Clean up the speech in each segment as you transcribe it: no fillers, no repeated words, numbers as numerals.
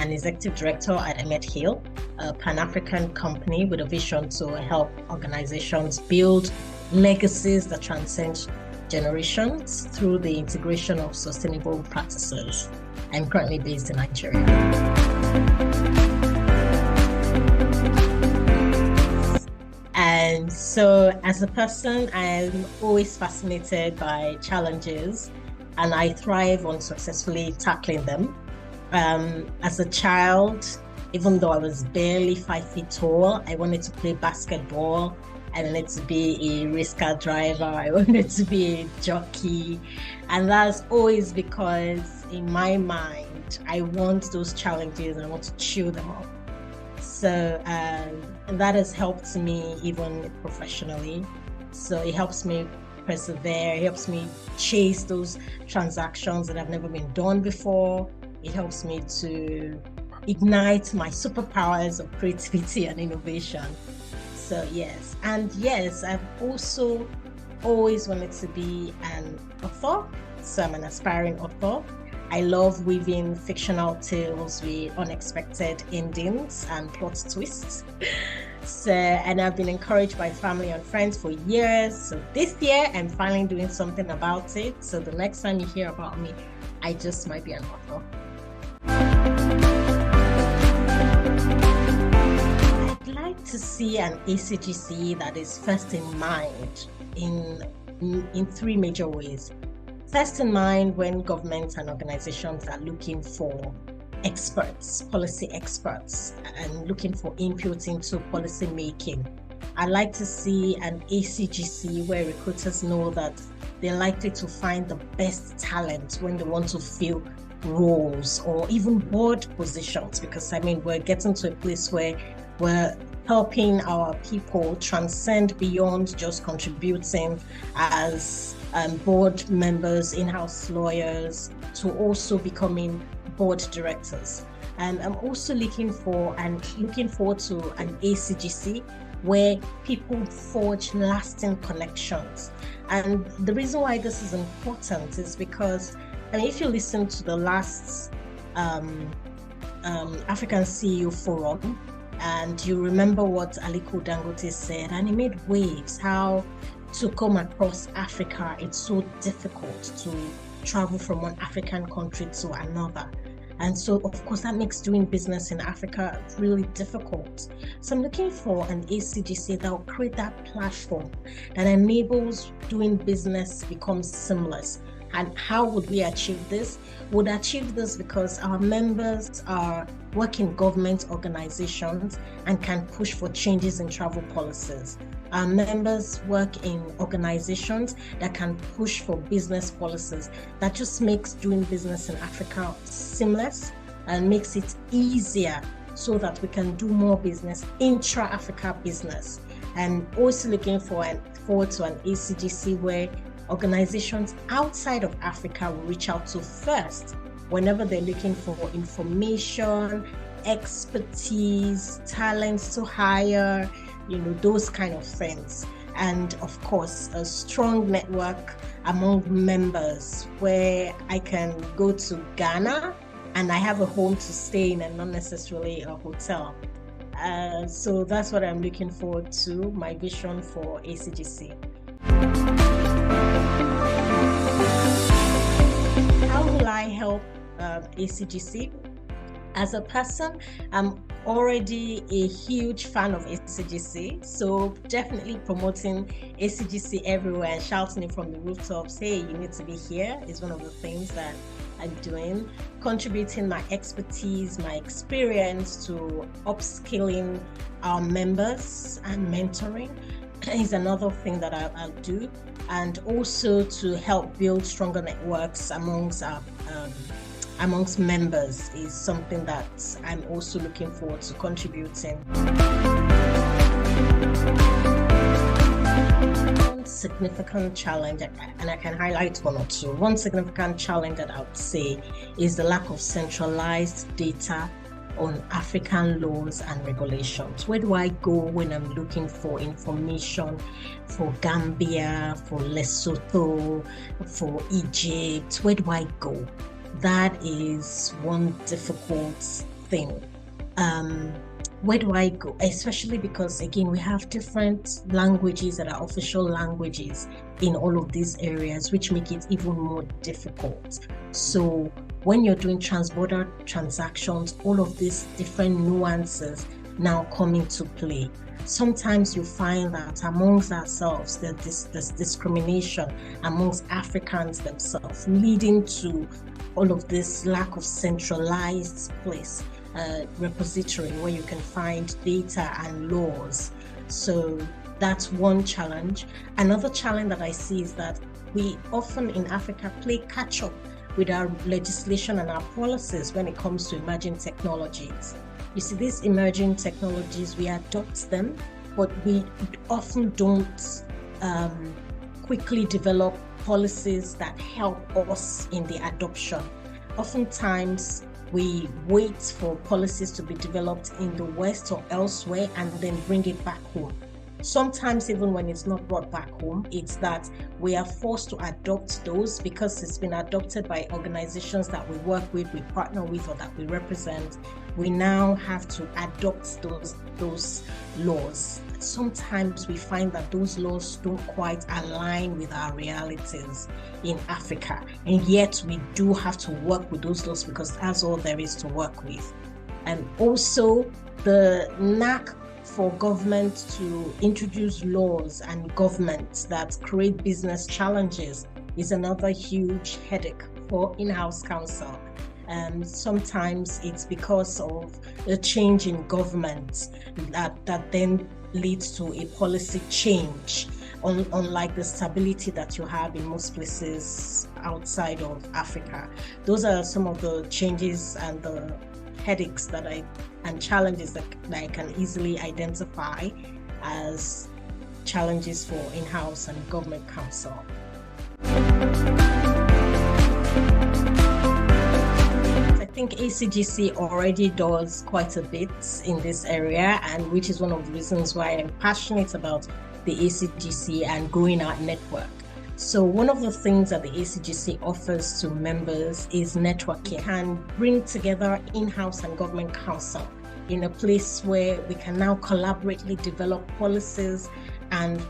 an executive director at EMET Hill, a Pan-African company with a vision to help organizations build legacies that transcend generations through the integration of sustainable practices. I'm currently based in Nigeria. And so as a person, I'm always fascinated by challenges, and I thrive on successfully tackling them. As a child, even though I was barely 5 feet tall, I wanted to play basketball. I wanted to be a race car driver. I wanted to be a jockey. And that's always because in my mind, I want those challenges and I want to chew them up. So and that has helped me even professionally. So it helps me persevere. It helps me chase those transactions that have never been done before. It helps me to ignite my superpowers of creativity and innovation. So yes, and yes, I've also always wanted to be an author. So I'm an aspiring author. I love weaving fictional tales with unexpected endings and plot twists. So, and I've been encouraged by family and friends for years. So this year, I'm finally doing something about it. So the next time you hear about me, I just might be an author. I'd like to see an ACGC that is first in mind in three major ways. First in mind when governments and organizations are looking for experts, policy experts, and looking for input into policy making. I'd like to see an ACGC where recruiters know that they're likely to find the best talent when they want to fill roles or even board positions, because we're getting to a place where we're helping our people transcend beyond just contributing as board members, in-house lawyers, to also becoming board directors. And I'm also looking forward to an ACGC where people forge lasting connections. And the reason why this is important is because, if you listen to the last African CEO Forum, and you remember what Aliko Dangote said, and he made waves, how to come across Africa, it's so difficult to travel from one African country to another. And so, of course, that makes doing business in Africa really difficult. So I'm looking for an ACGC that will create that platform that enables doing business becomes seamless. And how would we achieve this? We'd achieve this because our members are working government organizations and can push for changes in travel policies. Our members work in organizations that can push for business policies that just makes doing business in Africa seamless and makes it easier so that we can do more business, intra-Africa business. And also looking forward to an ACGC where organizations outside of Africa will reach out to first whenever they're looking for information, expertise, talents to hire, those kind of things. And of course, a strong network among members where I can go to Ghana and I have a home to stay in and not necessarily a hotel. So that's what I'm looking forward to, my vision for ACGC. How will I help ACGC? As a person, I'm already a huge fan of ACGC, so definitely promoting ACGC everywhere and shouting it from the rooftops, hey, you need to be here, is one of the things that I'm doing. Contributing my expertise, my experience to upskilling our members and mentoring is another thing that I'll do, and also to help build stronger networks amongst members is something that I'm also looking forward to contributing. One significant challenge, and I can highlight one or two. One significant challenge that I would say is the lack of centralized data on African laws and regulations. Where do I go when I'm looking for information for Gambia, for Lesotho, for Egypt? Where do I go? That is one difficult thing. Where do I go? Especially because, again, we have different languages that are official languages in all of these areas, which make it even more difficult. So when you're doing transborder transactions, all of these different nuances now come into play. Sometimes you find that amongst ourselves, there's this discrimination amongst Africans themselves, leading to all of this lack of centralized place. Repository where you can find data and laws. So that's one challenge. Another challenge that I see is that we often in Africa play catch up with our legislation and our policies when it comes to emerging technologies. You see, these emerging technologies, we adopt them, but we often don't quickly develop policies that help us in the adoption. Oftentimes, we wait for policies to be developed in the West or elsewhere and then bring it back home. Sometimes even when it's not brought back home, it's that we are forced to adopt those because it's been adopted by organizations that we work with, we partner with, or that we represent. We now have to adopt those laws. Sometimes we find that those laws don't quite align with our realities in Africa, and yet we do have to work with those laws because that's all there is to work with. And also the knack for government to introduce laws and governments that create business challenges is another huge headache for in-house counsel. Sometimes it's because of a change in government that then leads to a policy change, unlike the stability that you have in most places outside of Africa. Those are some of the changes and the headaches and challenges that I can easily identify as challenges for in-house and government counsel. I think ACGC already does quite a bit in this area, and which is one of the reasons why I'm passionate about the ACGC and growing our network. So one of the things that the ACGC offers to members is networking. It can bring together in-house and government counsel in a place where we can now collaboratively develop policies and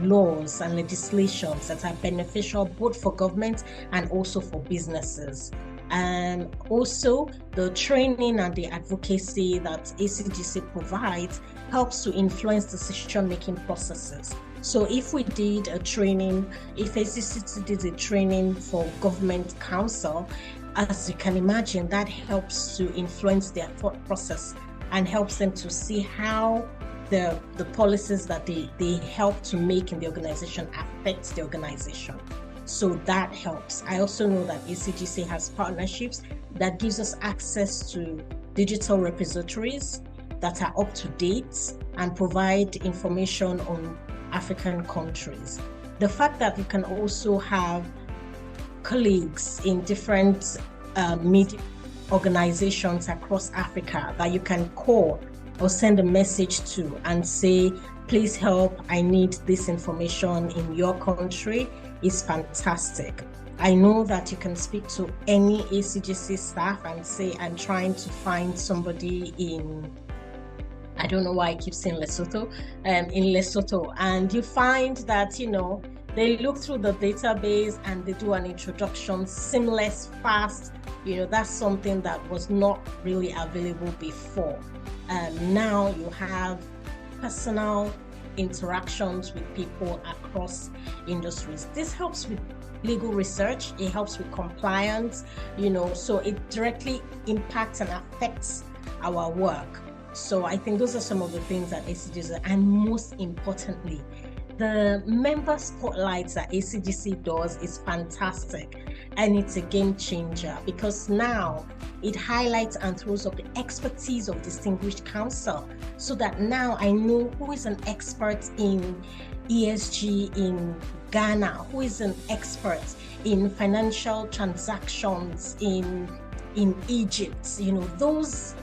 laws and legislations that are beneficial both for government and also for businesses. And also the training and the advocacy that ACGC provides helps to influence decision-making processes. So if we did a training, if ACGC did a training for government counsel, as you can imagine, that helps to influence their thought process and helps them to see how the policies that they help to make in the organization affect the organization. So that helps. I also know that ACGC has partnerships that gives us access to digital repositories that are up to date and provide information on African countries. The fact that you can also have colleagues in different media organizations across Africa that you can call or send a message to and say, please help, I need this information in your country, is fantastic. I know that you can speak to any ACGC staff and say, I'm trying to find somebody in, I don't know why I keep saying Lesotho, in Lesotho, and you find that, they look through the database and they do an introduction, seamless, fast. That's something that was not really available before. Now you have personal interactions with people across industries. This helps with legal research, it helps with compliance, so it directly impacts and affects our work. So I think those are some of the things that ACGC, and most importantly, the member spotlights that ACGC does is fantastic, and it's a game changer because now it highlights and throws up the expertise of distinguished counsel, so that now I know who is an expert in ESG in Ghana, who is an expert in financial transactions in Egypt. Those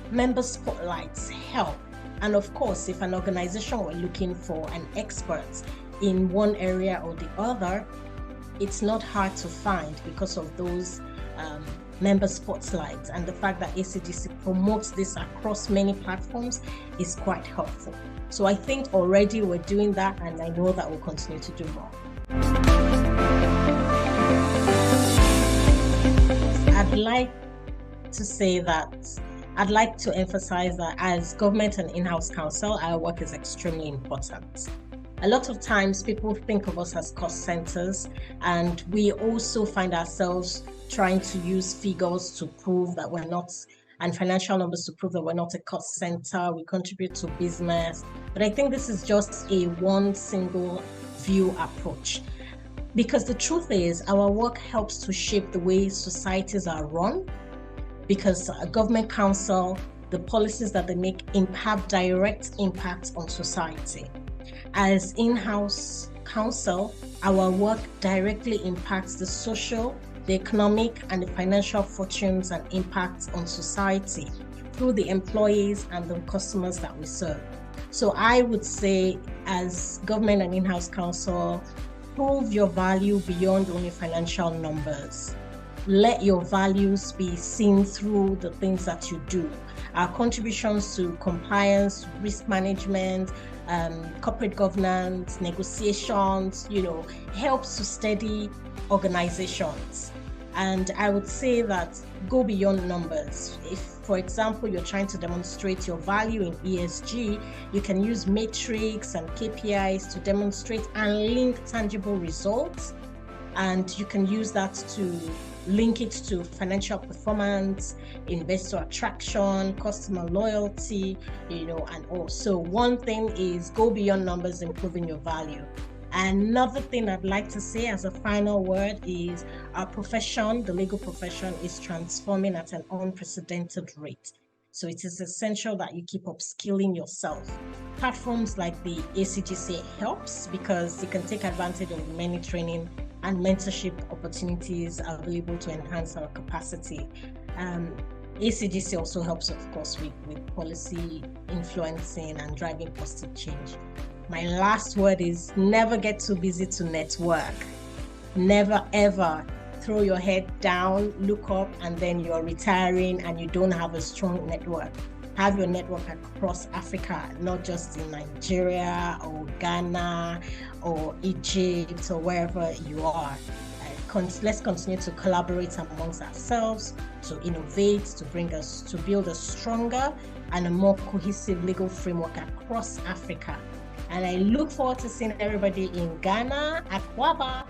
member spotlights help. And of course, if an organization were looking for an expert in one area or the other, it's not hard to find because of those member spotlight, and the fact that ACGC promotes this across many platforms is quite helpful. So I think already we're doing that, and I know that we'll continue to do more. I'd like to emphasize that as government and in-house counsel, our work is extremely important. A lot of times people think of us as cost centers, and we also find ourselves trying to use figures to prove that we're not, and financial numbers to prove that we're not a cost center, we contribute to business. But I think this is just a one single view approach. Because the truth is, our work helps to shape the way societies are run, because a government counsel, the policies that they make have direct impact on society. As in-house counsel, our work directly impacts the social, the economic, and the financial fortunes and impacts on society through the employees and the customers that we serve. So I would say, as government and in-house counsel, prove your value beyond only financial numbers. Let your values be seen through the things that you do. Our contributions to compliance, risk management, corporate governance, negotiations, helps to steady organizations. And I would say that go beyond numbers. If, for example, you're trying to demonstrate your value in ESG, you can use metrics and KPIs to demonstrate and link tangible results. And you can use that to link it to financial performance, investor attraction, customer loyalty, and also one thing is go beyond numbers, improving your value. Another thing I'd like to say as a final word is our profession, the legal profession, is transforming at an unprecedented rate. So it is essential that you keep upskilling yourself. Platforms like the ACGC helps because you can take advantage of many training and mentorship opportunities available to enhance our capacity. ACGC also helps, of course, with policy influencing and driving positive change. My last word is never get too busy to network. Never, ever throw your head down, look up, and then you're retiring and you don't have a strong network. Have your network across Africa, not just in Nigeria or Ghana or Egypt or wherever you are. Let's continue to collaborate amongst ourselves, to innovate, to build a stronger and a more cohesive legal framework across Africa. And I look forward to seeing everybody in Ghana, Akwaba.